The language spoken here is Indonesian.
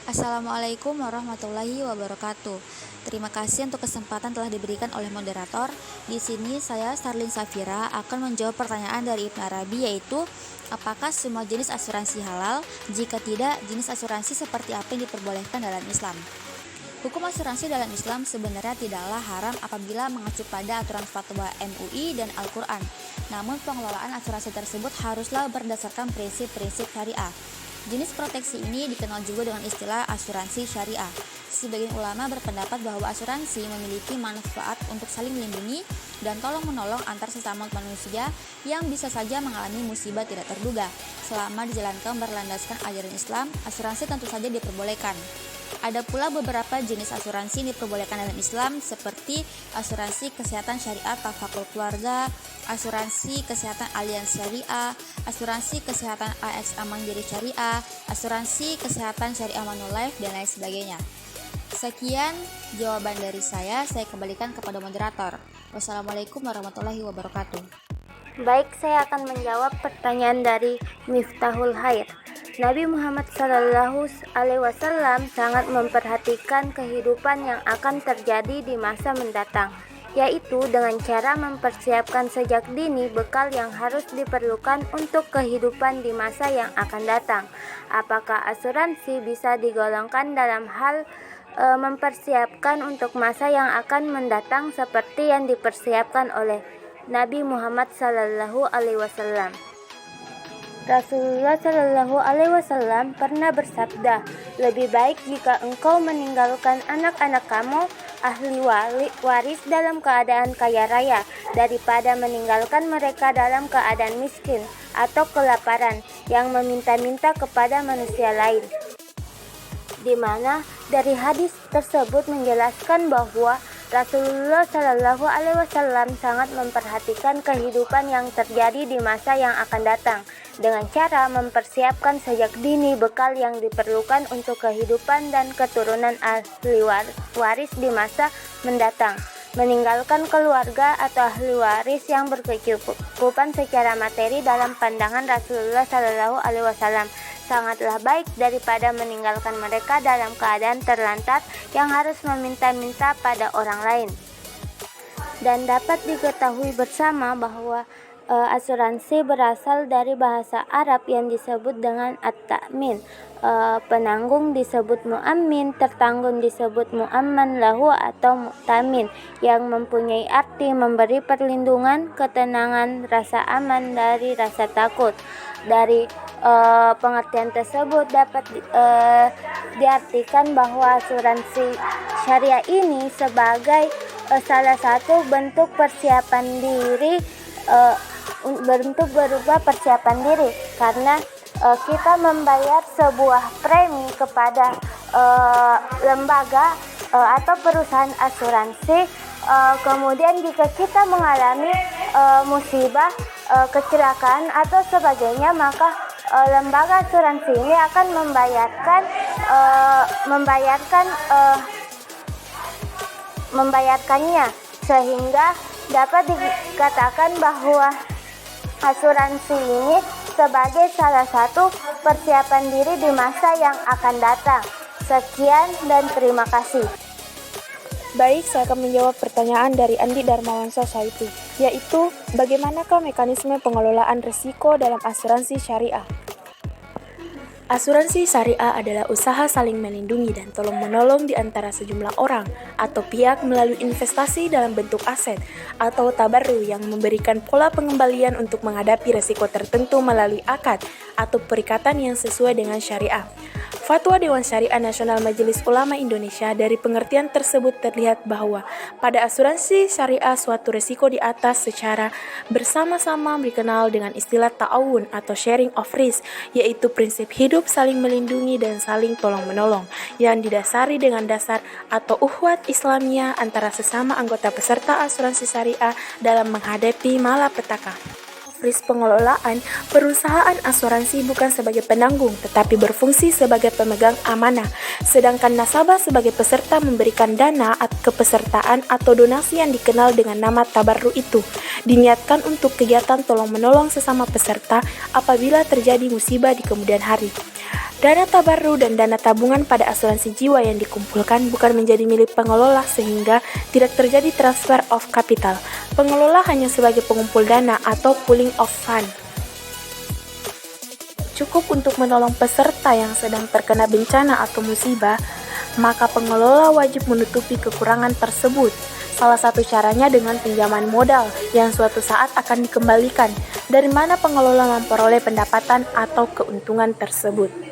Assalamualaikum warahmatullahi wabarakatuh. Terima kasih untuk kesempatan telah diberikan oleh moderator. Di sini saya Starlin Safira akan menjawab pertanyaan dari Ibnu Arabi, yaitu apakah semua jenis asuransi halal? Jika tidak, jenis asuransi seperti apa yang diperbolehkan dalam Islam? Hukum asuransi dalam Islam sebenarnya tidaklah haram apabila mengacu pada aturan fatwa MUI dan Al-Quran. Namun pengelolaan asuransi tersebut haruslah berdasarkan prinsip-prinsip syariah. Jenis proteksi ini dikenal juga dengan istilah asuransi syariah. Sebagian ulama berpendapat bahwa asuransi memiliki manfaat untuk saling melindungi dan tolong-menolong antar sesama manusia yang bisa saja mengalami musibah tidak terduga. Selama dijalankan berlandaskan ajaran Islam, asuransi tentu saja diperbolehkan. Ada pula beberapa jenis asuransi yang diperbolehkan dalam Islam, seperti asuransi kesehatan syariah tafakul keluarga, asuransi kesehatan alians syariah, asuransi kesehatan AXA Mandiri Syariah, asuransi kesehatan syariah Manulife, dan lain sebagainya. Sekian jawaban dari saya kembalikan kepada moderator. Wassalamualaikum warahmatullahi wabarakatuh. Baik, saya akan menjawab pertanyaan dari Miftahul Khair. Nabi Muhammad SAW sangat memperhatikan kehidupan yang akan terjadi di masa mendatang, yaitu dengan cara mempersiapkan sejak dini bekal yang harus diperlukan untuk kehidupan di masa yang akan datang. Apakah asuransi bisa digolongkan dalam hal mempersiapkan untuk masa yang akan mendatang seperti yang dipersiapkan oleh Nabi Muhammad SAW? Rasulullah SAW pernah bersabda, lebih baik jika engkau meninggalkan anak-anak kamu ahli waris dalam keadaan kaya raya daripada meninggalkan mereka dalam keadaan miskin atau kelaparan yang meminta-minta kepada manusia lain. Di mana dari hadis tersebut menjelaskan bahwa Rasulullah SAW sangat memperhatikan kehidupan yang terjadi di masa yang akan datang dengan cara mempersiapkan sejak dini bekal yang diperlukan untuk kehidupan dan keturunan ahli waris di masa mendatang, meninggalkan keluarga atau ahli waris yang berkecukupan secara materi dalam pandangan Rasulullah SAW sangatlah baik daripada meninggalkan mereka dalam keadaan terlantar yang harus meminta-minta pada orang lain. Dan dapat diketahui bersama bahwa asuransi berasal dari bahasa Arab yang disebut dengan at-ta'min. Penanggung disebut mu'ammin, tertanggung disebut mu'amman lahu atau mu'tamin, yang mempunyai arti memberi perlindungan, ketenangan, rasa aman dari rasa takut. Dari pengertian tersebut dapat diartikan bahwa asuransi syariah ini sebagai salah satu bentuk persiapan diri, bentuk berupa persiapan diri, karena kita membayar sebuah premi kepada lembaga atau perusahaan asuransi. Kemudian jika kita mengalami musibah, kecelakaan atau sebagainya, maka lembaga asuransi ini akan membayarkannya, sehingga dapat dikatakan bahwa asuransi ini sebagai salah satu persiapan diri di masa yang akan datang. Sekian dan terima kasih. Baik, saya akan menjawab pertanyaan dari Andi Darmawan Society, yaitu bagaimanakah mekanisme pengelolaan risiko dalam asuransi syariah? Asuransi syariah adalah usaha saling melindungi dan tolong-menolong di antara sejumlah orang atau pihak melalui investasi dalam bentuk aset atau tabarru yang memberikan pola pengembalian untuk menghadapi risiko tertentu melalui akad atau perikatan yang sesuai dengan syariah. Fatwa Dewan Syariah Nasional Majelis Ulama Indonesia, dari pengertian tersebut terlihat bahwa pada asuransi syariah suatu risiko di atas secara bersama-sama dikenal dengan istilah ta'awun atau sharing of risk, yaitu prinsip hidup saling melindungi dan saling tolong-menolong yang didasari dengan dasar atau ukhuwah Islamiyah antara sesama anggota peserta asuransi syariah dalam menghadapi malapetaka. Risk pengelolaan perusahaan asuransi bukan sebagai penanggung tetapi berfungsi sebagai pemegang amanah, sedangkan nasabah sebagai peserta memberikan dana kepesertaan atau donasi yang dikenal dengan nama tabarru itu diniatkan untuk kegiatan tolong-menolong sesama peserta apabila terjadi musibah di kemudian hari. Dana tabarru dan dana tabungan pada asuransi jiwa yang dikumpulkan bukan menjadi milik pengelola sehingga tidak terjadi transfer of capital. Pengelola hanya sebagai pengumpul dana atau pooling of fund. Cukup untuk menolong peserta yang sedang terkena bencana atau musibah, maka pengelola wajib menutupi kekurangan tersebut. Salah satu caranya dengan pinjaman modal yang suatu saat akan dikembalikan, dari mana pengelola memperoleh pendapatan atau keuntungan tersebut.